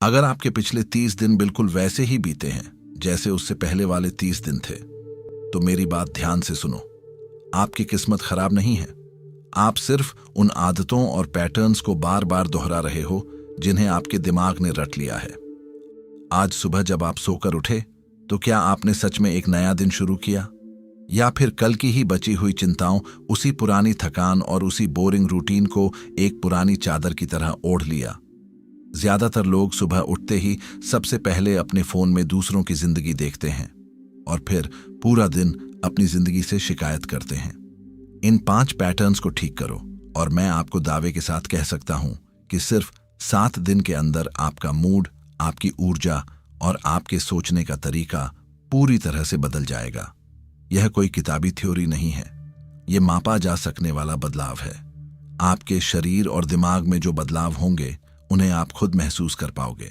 अगर आपके पिछले 30 दिन बिल्कुल वैसे ही बीते हैं जैसे उससे पहले वाले 30 दिन थे, तो मेरी बात ध्यान से सुनो। आपकी किस्मत खराब नहीं है। आप सिर्फ उन आदतों और पैटर्न्स को बार बार दोहरा रहे हो जिन्हें आपके दिमाग ने रट लिया है। आज सुबह जब आप सोकर उठे, तो क्या आपने सच में एक नया दिन शुरू किया, या फिर कल की ही बची हुई चिंताओं, उसी पुरानी थकान और उसी बोरिंग रूटीन को एक पुरानी चादर की तरह ओढ़ लिया? ज्यादातर लोग सुबह उठते ही सबसे पहले अपने फोन में दूसरों की जिंदगी देखते हैं और फिर पूरा दिन अपनी जिंदगी से शिकायत करते हैं। इन 5 पैटर्न्स को ठीक करो और मैं आपको दावे के साथ कह सकता हूं कि सिर्फ 7 दिन के अंदर आपका मूड, आपकी ऊर्जा और आपके सोचने का तरीका पूरी तरह से बदल जाएगा। यह कोई किताबी थ्योरी नहीं है, यह मापा जा सकने वाला बदलाव है। आपके शरीर और दिमाग में जो बदलाव होंगे उन्हें आप खुद महसूस कर पाओगे।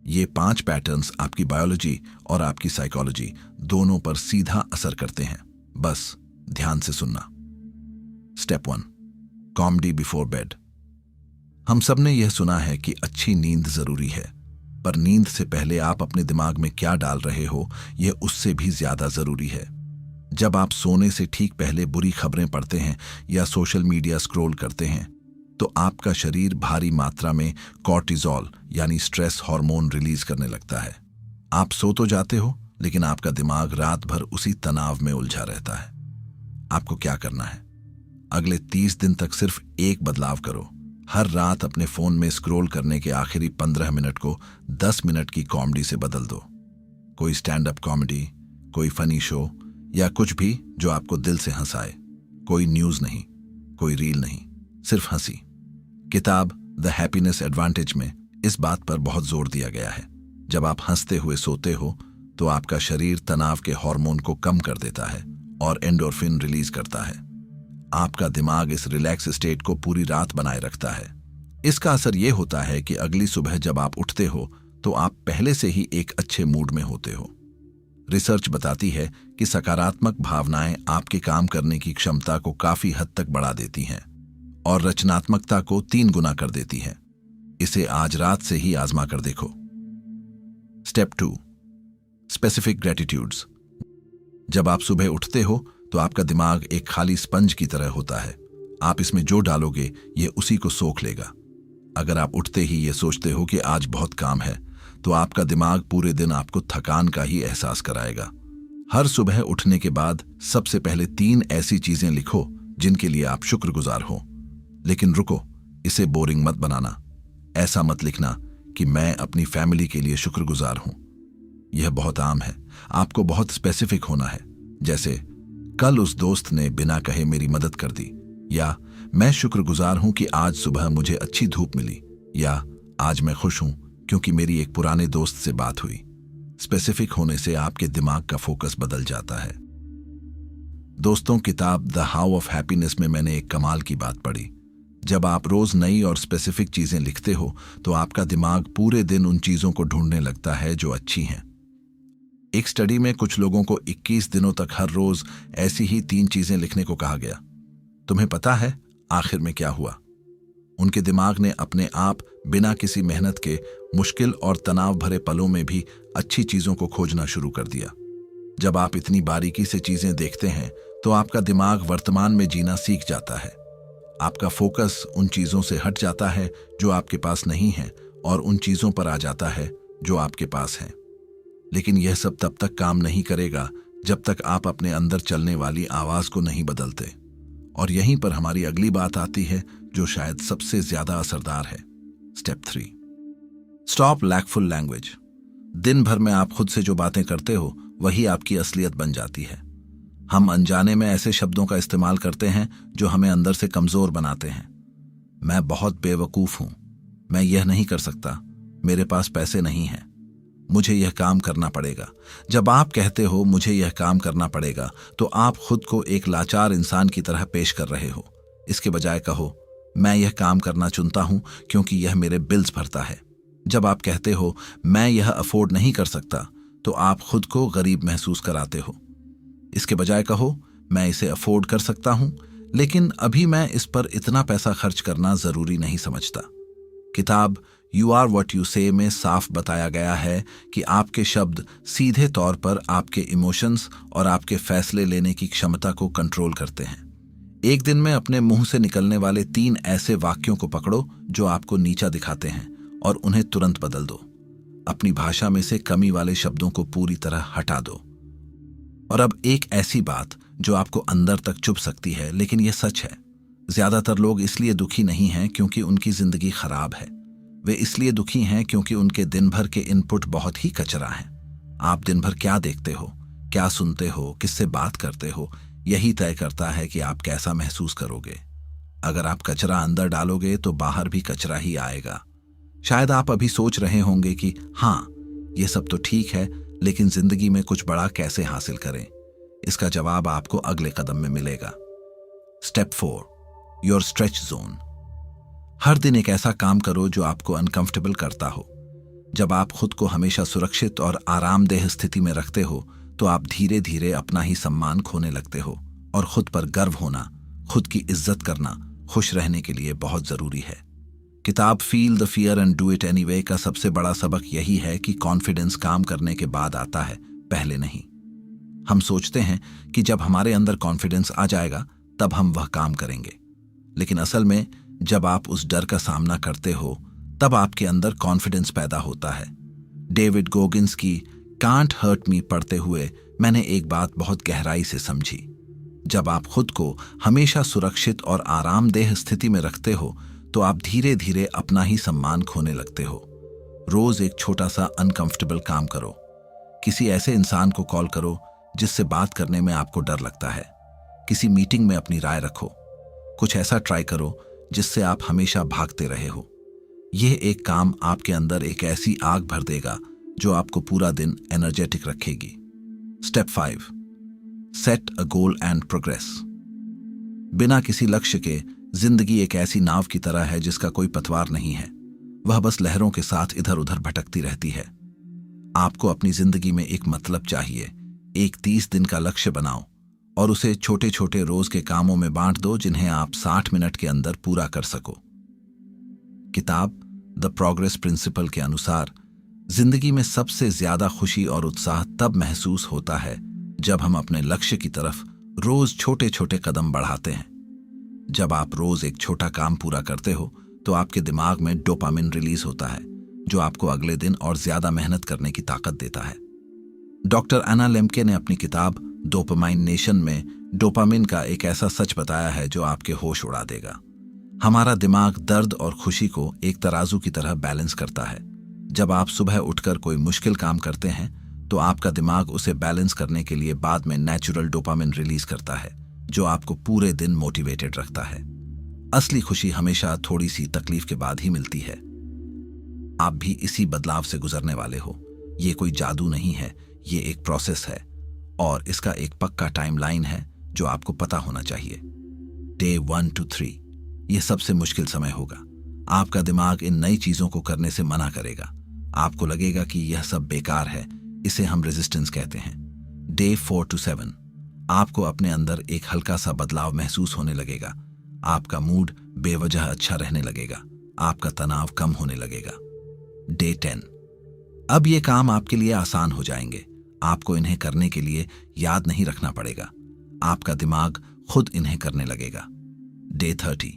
ये 5 पैटर्न्स आपकी बायोलॉजी और आपकी साइकोलॉजी दोनों पर सीधा असर करते हैं। बस ध्यान से सुनना। Step 1, comedy before bed. हम सब ने यह सुना है कि अच्छी नींद जरूरी है, पर नींद से पहले आप अपने दिमाग में क्या डाल रहे हो यह उससे भी ज्यादा जरूरी है। जब आप सोने से ठीक पहले बुरी खबरें पढ़ते हैं या सोशल मीडिया स्क्रॉल करते हैं, तो आपका शरीर भारी मात्रा में कॉर्टिजोल यानी स्ट्रेस हार्मोन रिलीज करने लगता है। आप सो तो जाते हो, लेकिन आपका दिमाग रात भर उसी तनाव में उलझा रहता है। आपको क्या करना है? अगले 30 दिन तक सिर्फ एक बदलाव करो। हर रात अपने फोन में स्क्रॉल करने के आखिरी 15 मिनट को 10 मिनट की कॉमेडी से बदल दो। कोई स्टैंड अप कॉमेडी, कोई फनी शो या कुछ भी जो आपको दिल से हंसाए। कोई न्यूज नहीं, कोई रील नहीं, सिर्फ हंसी। किताब द हैप्पीनेस एडवांटेज में इस बात पर बहुत जोर दिया गया है। जब आप हंसते हुए सोते हो तो आपका शरीर तनाव के हार्मोन को कम कर देता है और एंडोर्फिन रिलीज करता है। आपका दिमाग इस रिलैक्स स्टेट को पूरी रात बनाए रखता है। इसका असर यह होता है कि अगली सुबह जब आप उठते हो तो आप पहले से ही एक अच्छे मूड में होते हो। रिसर्च बताती है कि सकारात्मक भावनाएं आपके काम करने की क्षमता को काफी हद तक बढ़ा देती हैं और रचनात्मकता को 3 गुना कर देती है। इसे आज रात से ही आजमा कर देखो। Step 2, specific gratitudes. जब आप सुबह उठते हो तो आपका दिमाग एक खाली स्पंज की तरह होता है। आप इसमें जो डालोगे ये उसी को सोख लेगा। अगर आप उठते ही ये सोचते हो कि आज बहुत काम है, तो आपका दिमाग पूरे दिन आपको थकान का ही एहसास कराएगा। हर सुबह उठने के बाद सबसे पहले 3 ऐसी चीजें लिखो जिनके लिए आप शुक्रगुजार हो। लेकिन रुको, इसे बोरिंग मत बनाना। ऐसा मत लिखना कि मैं अपनी फैमिली के लिए शुक्रगुजार हूं। यह बहुत आम है। आपको बहुत स्पेसिफिक होना है, जैसे कल उस दोस्त ने बिना कहे मेरी मदद कर दी, या मैं शुक्रगुजार हूं कि आज सुबह मुझे अच्छी धूप मिली, या आज मैं खुश हूं क्योंकि मेरी एक पुराने दोस्त से बात हुई। स्पेसिफिक होने से आपके दिमाग का फोकस बदल जाता है। दोस्तों, किताब द हाउ ऑफ हैप्पीनेस में मैंने एक कमाल की बात पढ़ी। जब आप रोज नई और स्पेसिफिक चीजें लिखते हो तो आपका दिमाग पूरे दिन उन चीजों को ढूंढने लगता है जो अच्छी हैं। एक स्टडी में कुछ लोगों को 21 दिनों तक हर रोज ऐसी ही 3 चीजें लिखने को कहा गया। तुम्हें पता है आखिर में क्या हुआ? उनके दिमाग ने अपने आप बिना किसी मेहनत के मुश्किल और तनाव भरे पलों में भी अच्छी चीजों को खोजना शुरू कर दिया। जब आप इतनी बारीकी से चीजें देखते हैं तो आपका दिमाग वर्तमान में जीना सीख जाता है। आपका फोकस उन चीजों से हट जाता है जो आपके पास नहीं है और उन चीजों पर आ जाता है जो आपके पास हैं। लेकिन यह सब तब तक काम नहीं करेगा जब तक आप अपने अंदर चलने वाली आवाज को नहीं बदलते। और यहीं पर हमारी अगली बात आती है जो शायद सबसे ज्यादा असरदार है। Step 3, stop lackful language. दिन भर में आप खुद से जो बातें करते हो वही आपकी असलियत बन जाती है। हम अनजाने में ऐसे शब्दों का इस्तेमाल करते हैं जो हमें अंदर से कमजोर बनाते हैं। मैं बहुत बेवकूफ हूं, मैं यह नहीं कर सकता, मेरे पास पैसे नहीं हैं, मुझे यह काम करना पड़ेगा। जब आप कहते हो मुझे यह काम करना पड़ेगा, तो आप खुद को एक लाचार इंसान की तरह पेश कर रहे हो। इसके बजाय कहो, मैं यह काम करना चुनता हूं क्योंकि यह मेरे बिल्स भरता है। जब आप कहते हो मैं यह अफोर्ड नहीं कर सकता, तो आप खुद को गरीब महसूस कराते हो। इसके बजाय कहो, मैं इसे अफोर्ड कर सकता हूं, लेकिन अभी मैं इस पर इतना पैसा खर्च करना जरूरी नहीं समझता। किताब यू आर वट यू से में साफ बताया गया है कि आपके शब्द सीधे तौर पर आपके इमोशंस और आपके फैसले लेने की क्षमता को कंट्रोल करते हैं। एक दिन में अपने मुंह से निकलने वाले 3 ऐसे वाक्यों को पकड़ो जो आपको नीचा दिखाते हैं और उन्हें तुरंत बदल दो। अपनी भाषा में से कमी वाले शब्दों को पूरी तरह हटा दो। और अब एक ऐसी बात जो आपको अंदर तक चुभ सकती है, लेकिन यह सच है। ज्यादातर लोग इसलिए दुखी नहीं हैं क्योंकि उनकी जिंदगी खराब है। वे इसलिए दुखी हैं क्योंकि उनके दिन भर के इनपुट बहुत ही कचरा हैं। आप दिन भर क्या देखते हो, क्या सुनते हो, किससे बात करते हो, यही तय करता है कि आप कैसा महसूस करोगे। अगर आप कचरा अंदर डालोगे तो बाहर भी कचरा ही आएगा। शायद आप अभी सोच रहे होंगे कि हाँ, ये सब तो ठीक है, लेकिन जिंदगी में कुछ बड़ा कैसे हासिल करें। इसका जवाब आपको अगले कदम में मिलेगा। Step 4, your stretch zone. हर दिन एक ऐसा काम करो जो आपको अनकंफर्टेबल करता हो। जब आप खुद को हमेशा सुरक्षित और आरामदेह स्थिति में रखते हो तो आप धीरे धीरे अपना ही सम्मान खोने लगते हो, और खुद पर गर्व होना, खुद की इज्जत करना, खुश रहने के लिए बहुत जरूरी है। किताब feel the fear and do it anyway का सबसे बड़ा सबक यही है कि कॉन्फिडेंस काम करने के बाद आता है, पहले नहीं। हम सोचते हैं कि जब हमारे अंदर कॉन्फिडेंस आ जाएगा तब हम वह काम करेंगे, लेकिन असल में जब आप उस डर का सामना करते हो तब आपके अंदर कॉन्फिडेंस पैदा होता है। डेविड गोगिंस की कांट हर्ट मी पढ़ते हुए मैंने एक बात बहुत गहराई से समझी। जब आप खुद को हमेशा सुरक्षित और आरामदेह स्थिति में रखते हो तो आप धीरे धीरे अपना ही सम्मान खोने लगते हो। रोज एक छोटा सा अनकंफर्टेबल काम करो। किसी ऐसे इंसान को कॉल करो जिससे बात करने में आपको डर लगता है। किसी मीटिंग में अपनी राय रखो। कुछ ऐसा ट्राई करो जिससे आप हमेशा भागते रहे हो। यह एक काम आपके अंदर एक ऐसी आग भर देगा जो आपको पूरा दिन एनर्जेटिक रखेगी। Step 5, set a goal and progress. बिना किसी लक्ष्य के जिंदगी एक ऐसी नाव की तरह है जिसका कोई पतवार नहीं है। वह बस लहरों के साथ इधर उधर भटकती रहती है। आपको अपनी जिंदगी में एक मतलब चाहिए। एक 30 दिन का लक्ष्य बनाओ और उसे छोटे छोटे रोज के कामों में बांट दो जिन्हें आप 60 मिनट के अंदर पूरा कर सको। किताब द प्रोग्रेस प्रिंसिपल के अनुसार जिंदगी में सबसे ज्यादा खुशी और उत्साह तब महसूस होता है जब हम अपने लक्ष्य की तरफ रोज छोटे छोटे कदम बढ़ाते हैं। जब आप रोज एक छोटा काम पूरा करते हो तो आपके दिमाग में डोपामिन रिलीज होता है जो आपको अगले दिन और ज्यादा मेहनत करने की ताकत देता है। डॉक्टर एना लेम्के ने अपनी किताब डोपामाइन नेशन में डोपामिन का एक ऐसा सच बताया है जो आपके होश उड़ा देगा। हमारा दिमाग दर्द और खुशी को एक तराजू की तरह बैलेंस करता है। जब आप सुबह उठकर कोई मुश्किल काम करते हैं तो आपका दिमाग उसे बैलेंस करने के लिए बाद में नेचुरल डोपामिन रिलीज करता है जो आपको पूरे दिन मोटिवेटेड रखता है। असली खुशी हमेशा थोड़ी सी तकलीफ के बाद ही मिलती है। आप भी इसी बदलाव से गुजरने वाले हो। ये कोई जादू नहीं है, ये एक प्रोसेस है और इसका एक पक्का टाइमलाइन है जो आपको पता होना चाहिए। डे 1 to 3 ये सबसे मुश्किल समय होगा। आपका दिमाग इन नई चीजों को करने से मना करेगा। आपको लगेगा कि यह सब बेकार है, इसे हम रेजिस्टेंस कहते हैं। डे 4 to 7 आपको अपने अंदर एक हल्का सा बदलाव महसूस होने लगेगा। आपका मूड बेवजह अच्छा रहने लगेगा। आपका तनाव कम होने लगेगा। डे 10 अब ये काम आपके लिए आसान हो जाएंगे। आपको इन्हें करने के लिए याद नहीं रखना पड़ेगा। आपका दिमाग खुद इन्हें करने लगेगा। डे 30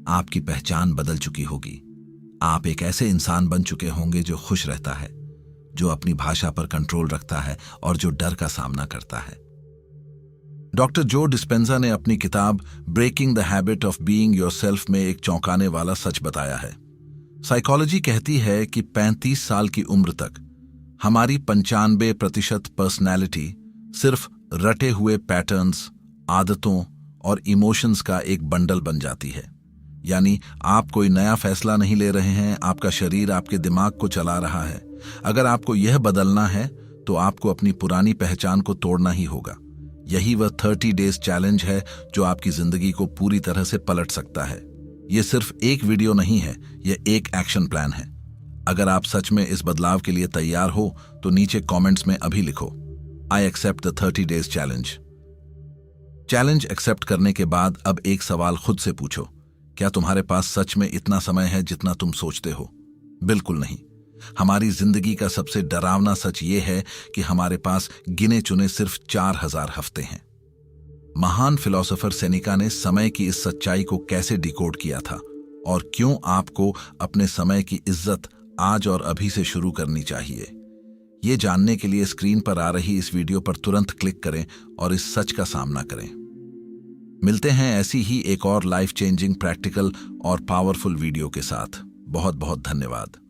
आपकी पहचान बदल चुकी होगी। आप एक ऐसे इंसान बन चुके होंगे जो खुश रहता है, जो अपनी भाषा पर कंट्रोल रखता है और जो डर का सामना करता है। डॉक्टर जो डिस्पेंजा ने अपनी किताब breaking the habit of being yourself में एक चौंकाने वाला सच बताया है। साइकोलॉजी कहती है कि 35 साल की उम्र तक हमारी 95% पर्सनैलिटी सिर्फ रटे हुए पैटर्न्स, आदतों और इमोशंस का एक बंडल बन जाती है। यानी आप कोई नया फैसला नहीं ले रहे हैं, आपका शरीर आपके दिमाग को चला रहा है। अगर आपको यह बदलना है तो आपको अपनी पुरानी पहचान को तोड़ना ही होगा। यही वह 30 डेज चैलेंज है जो आपकी जिंदगी को पूरी तरह से पलट सकता है। यह सिर्फ एक वीडियो नहीं है, यह एक एक्शन प्लान है। अगर आप सच में इस बदलाव के लिए तैयार हो तो नीचे कमेंट्स में अभी लिखो, I accept the 30 days challenge. Challenge accept करने के बाद अब एक सवाल खुद से पूछो, क्या तुम्हारे पास सच में इतना समय है जितना तुम सोचते हो? बिल्कुल नहीं। हमारी जिंदगी का सबसे डरावना सच ये है कि हमारे पास गिने चुने सिर्फ 4000 हफ्ते हैं। महान फिलोसोफर सेनेका ने समय की इस सच्चाई को कैसे डिकोड किया था और क्यों आपको अपने समय की इज्जत आज और अभी से शुरू करनी चाहिए, ये जानने के लिए स्क्रीन पर आ रही इस वीडियो पर तुरंत क्लिक करें और इस सच का सामना करें। मिलते हैं ऐसी ही एक और लाइफ चेंजिंग, प्रैक्टिकल और पावरफुल वीडियो के साथ। बहुत बहुत धन्यवाद।